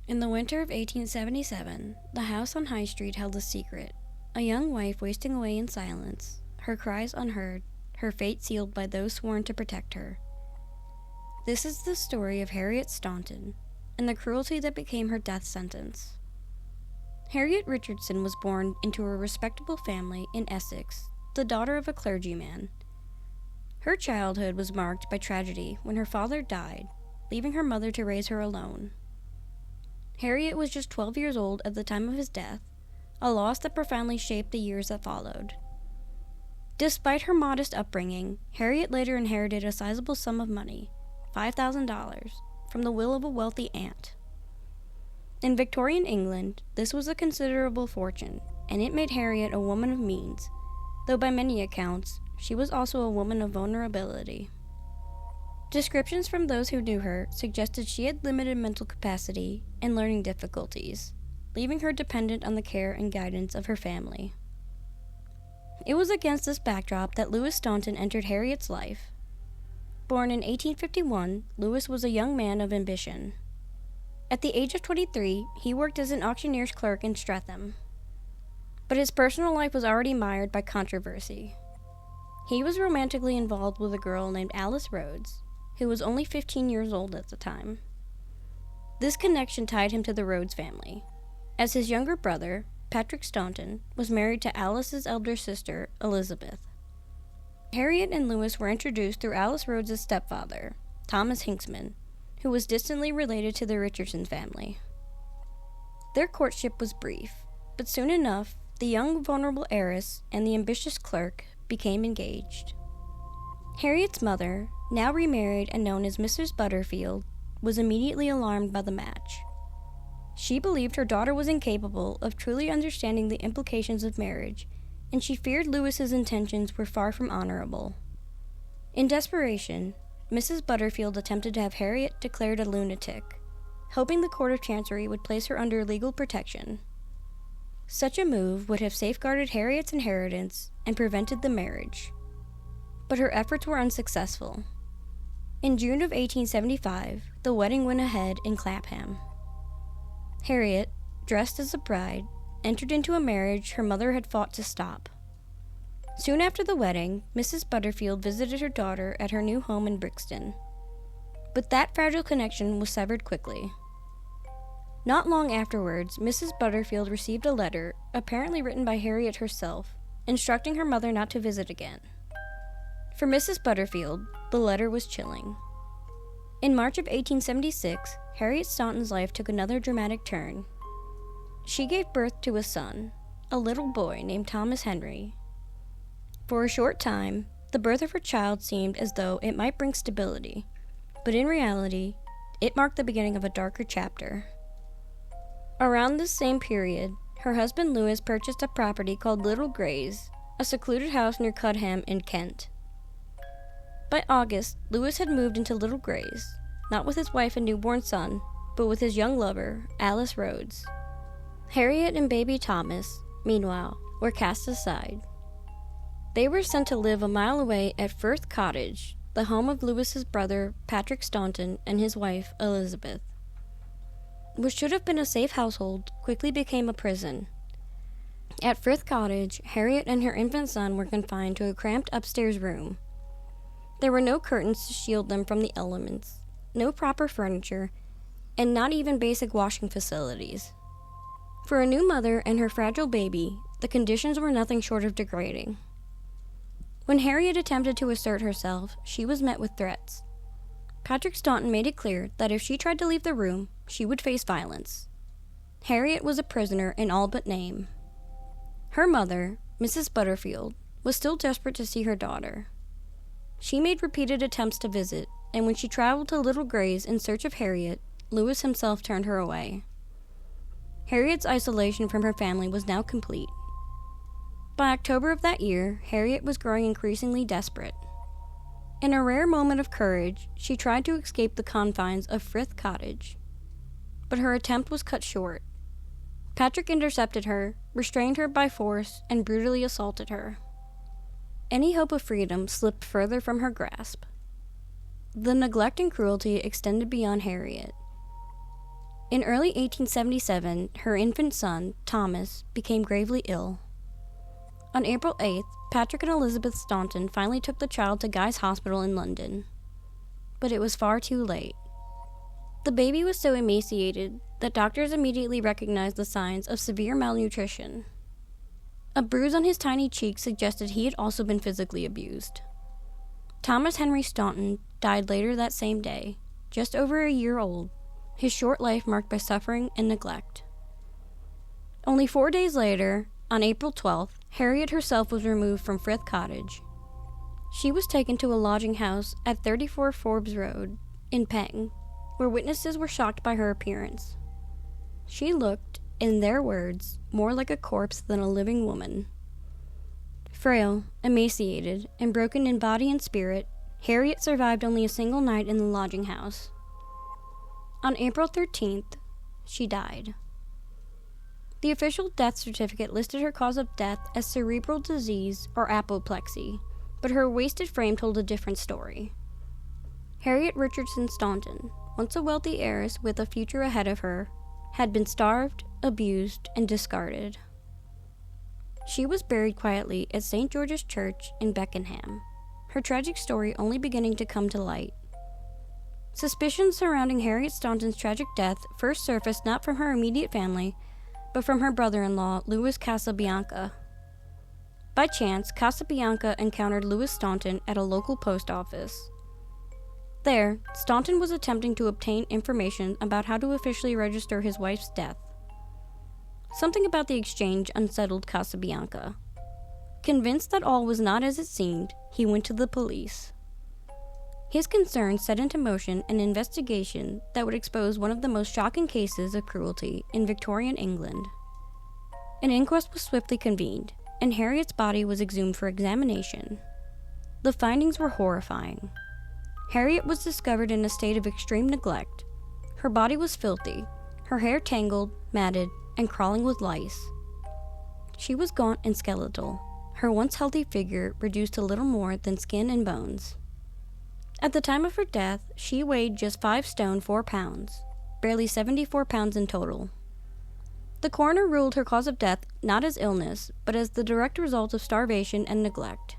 In the winter of 1877, the house on High Street held a secret, a young wife wasting away in silence, her cries unheard, her fate sealed by those sworn to protect her. This is the story of Harriet Staunton, and the cruelty that became her death sentence. Harriet Richardson was born into a respectable family in Essex, the daughter of a clergyman. Her childhood was marked by tragedy when her father died, leaving her mother to raise her alone. Harriet was just 12 years old at the time of his death, a loss that profoundly shaped the years that followed. Despite her modest upbringing, Harriet later inherited a sizable sum of money, $5,000, from the will of a wealthy aunt. In Victorian England, this was a considerable fortune, and it made Harriet a woman of means, though by many accounts, she was also a woman of vulnerability. Descriptions from those who knew her suggested she had limited mental capacity and learning difficulties, leaving her dependent on the care and guidance of her family. It was against this backdrop that Lewis Staunton entered Harriet's life. Born in 1851, Lewis was a young man of ambition. At the age of 23, he worked as an auctioneer's clerk in Streatham. But his personal life was already mired by controversy. He was romantically involved with a girl named Alice Rhodes, who was only 15 years old at the time. This connection tied him to the Rhodes family, as his younger brother, Patrick Staunton, was married to Alice's elder sister, Elizabeth. Harriet and Lewis were introduced through Alice Rhodes' stepfather, Thomas Hinksman, who was distantly related to the Richardson family. Their courtship was brief, but soon enough, the young vulnerable heiress and the ambitious clerk became engaged. Harriet's mother, now remarried and known as Mrs. Butterfield, was immediately alarmed by the match. She believed her daughter was incapable of truly understanding the implications of marriage, and she feared Lewis's intentions were far from honorable. In desperation, Mrs. Butterfield attempted to have Harriet declared a lunatic, hoping the Court of Chancery would place her under legal protection. Such a move would have safeguarded Harriet's inheritance and prevented the marriage. But her efforts were unsuccessful. In June of 1875, the wedding went ahead in Clapham. Harriet, dressed as a bride, entered into a marriage her mother had fought to stop. Soon after the wedding, Mrs. Butterfield visited her daughter at her new home in Brixton. But that fragile connection was severed quickly. Not long afterwards, Mrs. Butterfield received a letter, apparently written by Harriet herself, instructing her mother not to visit again. For Mrs. Butterfield, the letter was chilling. In March of 1876, Harriet Staunton's life took another dramatic turn. She gave birth to a son, a little boy named Thomas Henry. For a short time, the birth of her child seemed as though it might bring stability, but in reality, it marked the beginning of a darker chapter. Around this same period, her husband Lewis purchased a property called Little Grays, a secluded house near Cudham in Kent. By August, Lewis had moved into Little Grays, not with his wife and newborn son, but with his young lover, Alice Rhodes. Harriet and baby Thomas, meanwhile, were cast aside. They were sent to live a mile away at Firth Cottage, the home of Lewis's brother, Patrick Staunton, and his wife, Elizabeth. What should have been a safe household quickly became a prison. At Firth Cottage, Harriet and her infant son were confined to a cramped upstairs room. There were no curtains to shield them from the elements, no proper furniture, and not even basic washing facilities. For a new mother and her fragile baby, the conditions were nothing short of degrading. When Harriet attempted to assert herself, she was met with threats. Patrick Staunton made it clear that if she tried to leave the room, she would face violence. Harriet was a prisoner in all but name. Her mother, Mrs. Butterfield, was still desperate to see her daughter. She made repeated attempts to visit, and when she traveled to Little Grays in search of Harriet, Lewis himself turned her away. Harriet's isolation from her family was now complete. By October of that year, Harriet was growing increasingly desperate. In a rare moment of courage, she tried to escape the confines of Firth Cottage. But her attempt was cut short. Patrick intercepted her, restrained her by force, and brutally assaulted her. Any hope of freedom slipped further from her grasp. The neglect and cruelty extended beyond Harriet. In early 1877, her infant son, Thomas, became gravely ill. On April 8th, Patrick and Elizabeth Staunton finally took the child to Guy's Hospital in London. But it was far too late. The baby was so emaciated that doctors immediately recognized the signs of severe malnutrition. A bruise on his tiny cheek suggested he had also been physically abused. Thomas Henry Staunton died later that same day, just over a year old, his short life marked by suffering and neglect. Only 4 days later, on April 12th, Harriet herself was removed from Frith Cottage. She was taken to a lodging house at 34 Forbes Road in Penge, where witnesses were shocked by her appearance. She looked, in their words, more like a corpse than a living woman. Frail, emaciated, and broken in body and spirit, Harriet survived only a single night in the lodging house. On April 13th, she died. The official death certificate listed her cause of death as cerebral disease or apoplexy, but her wasted frame told a different story. Harriet Richardson Staunton, once a wealthy heiress with a future ahead of her, had been starved, abused, and discarded. She was buried quietly at St. George's Church in Beckenham, her tragic story only beginning to come to light. Suspicions surrounding Harriet Staunton's tragic death first surfaced not from her immediate family, but from her brother-in-law, Louis Casabianca. By chance, Casabianca encountered Louis Staunton at a local post office. There, Staunton was attempting to obtain information about how to officially register his wife's death. Something about the exchange unsettled Casabianca. Convinced that all was not as it seemed, he went to the police. His concerns set into motion an investigation that would expose one of the most shocking cases of cruelty in Victorian England. An inquest was swiftly convened, and Harriet's body was exhumed for examination. The findings were horrifying. Harriet was discovered in a state of extreme neglect. Her body was filthy, her hair tangled, matted, and crawling with lice. She was gaunt and skeletal, her once healthy figure reduced to little more than skin and bones. At the time of her death, she weighed just 5 stone 4 pounds, barely 74 pounds in total. The coroner ruled her cause of death not as illness, but as the direct result of starvation and neglect.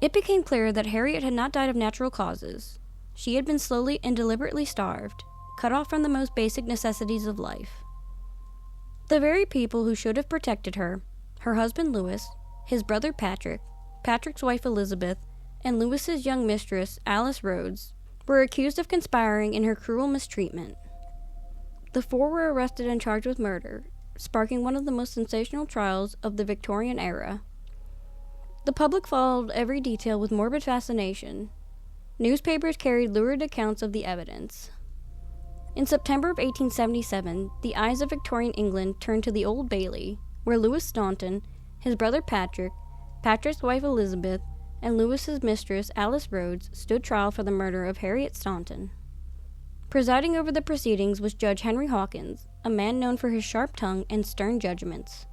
It became clear that Harriet had not died of natural causes. She had been slowly and deliberately starved, cut off from the most basic necessities of life. The very people who should have protected her, her husband Louis, his brother Patrick, Patrick's wife Elizabeth, and Louis's young mistress, Alice Rhodes, were accused of conspiring in her cruel mistreatment. The 4 were arrested and charged with murder, sparking one of the most sensational trials of the Victorian era. The public followed every detail with morbid fascination. Newspapers carried lurid accounts of the evidence. In September of 1877, the eyes of Victorian England turned to the Old Bailey, where Louis Staunton, his brother Patrick, Patrick's wife Elizabeth, and Louis's mistress, Alice Rhodes, stood trial for the murder of Harriet Staunton. Presiding over the proceedings was Judge Henry Hawkins, a man known for his sharp tongue and stern judgments.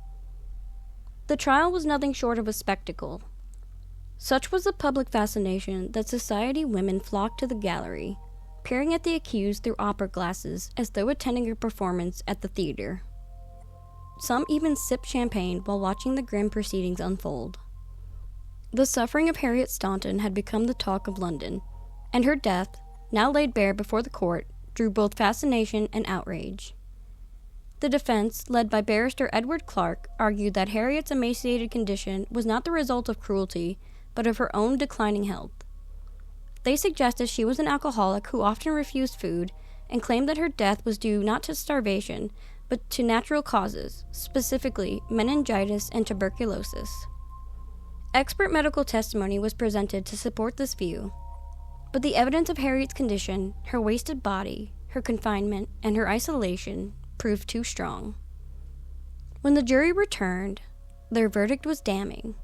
The trial was nothing short of a spectacle. Such was the public fascination that society women flocked to the gallery, peering at the accused through opera glasses as though attending a performance at the theater. Some even sipped champagne while watching the grim proceedings unfold. The suffering of Harriet Staunton had become the talk of London, and her death, now laid bare before the court, drew both fascination and outrage. The defense, led by barrister Edward Clark, argued that Harriet's emaciated condition was not the result of cruelty, but of her own declining health. They suggested she was an alcoholic who often refused food, and claimed that her death was due not to starvation, but to natural causes, specifically meningitis and tuberculosis. Expert medical testimony was presented to support this view, but the evidence of Harriet's condition, her wasted body, her confinement, and her isolation proved too strong. When the jury returned, their verdict was damning,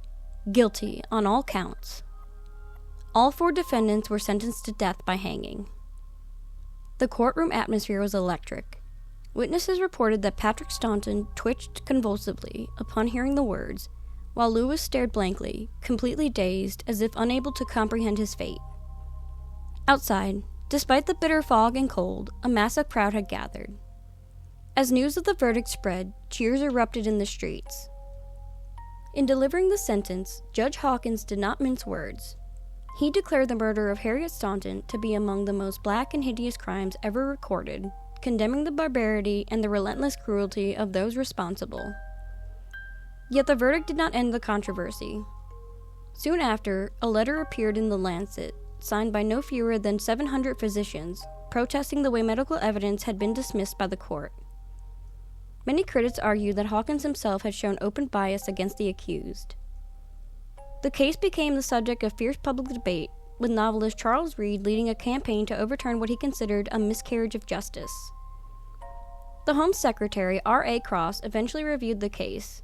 guilty on all counts. All 4 defendants were sentenced to death by hanging. The courtroom atmosphere was electric. Witnesses reported that Patrick Staunton twitched convulsively upon hearing the words, while Louis stared blankly, completely dazed, as if unable to comprehend his fate. Outside, despite the bitter fog and cold, a massive crowd had gathered. As news of the verdict spread, cheers erupted in the streets. In delivering the sentence, Judge Hawkins did not mince words. He declared the murder of Harriet Staunton to be among the most black and hideous crimes ever recorded, condemning the barbarity and the relentless cruelty of those responsible. Yet the verdict did not end the controversy. Soon after, a letter appeared in The Lancet, signed by no fewer than 700 physicians, protesting the way medical evidence had been dismissed by the court. Many critics argued that Hawkins himself had shown open bias against the accused. The case became the subject of fierce public debate, with novelist Charles Reade leading a campaign to overturn what he considered a miscarriage of justice. The Home Secretary, R.A. Cross, eventually reviewed the case.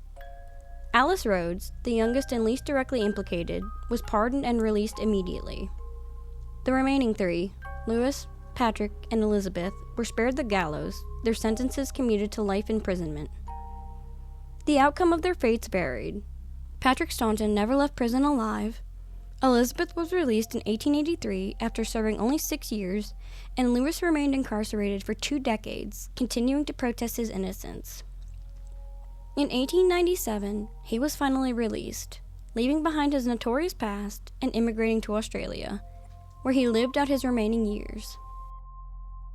Alice Rhodes, the youngest and least directly implicated, was pardoned and released immediately. The remaining three, Lewis, Patrick, and Elizabeth, were spared the gallows, their sentences commuted to life imprisonment. The outcome of their fates varied. Patrick Staunton never left prison alive. Elizabeth was released in 1883 after serving only 6 years, and Lewis remained incarcerated for 2 decades, continuing to protest his innocence. In 1897, he was finally released, leaving behind his notorious past and immigrating to Australia, where he lived out his remaining years.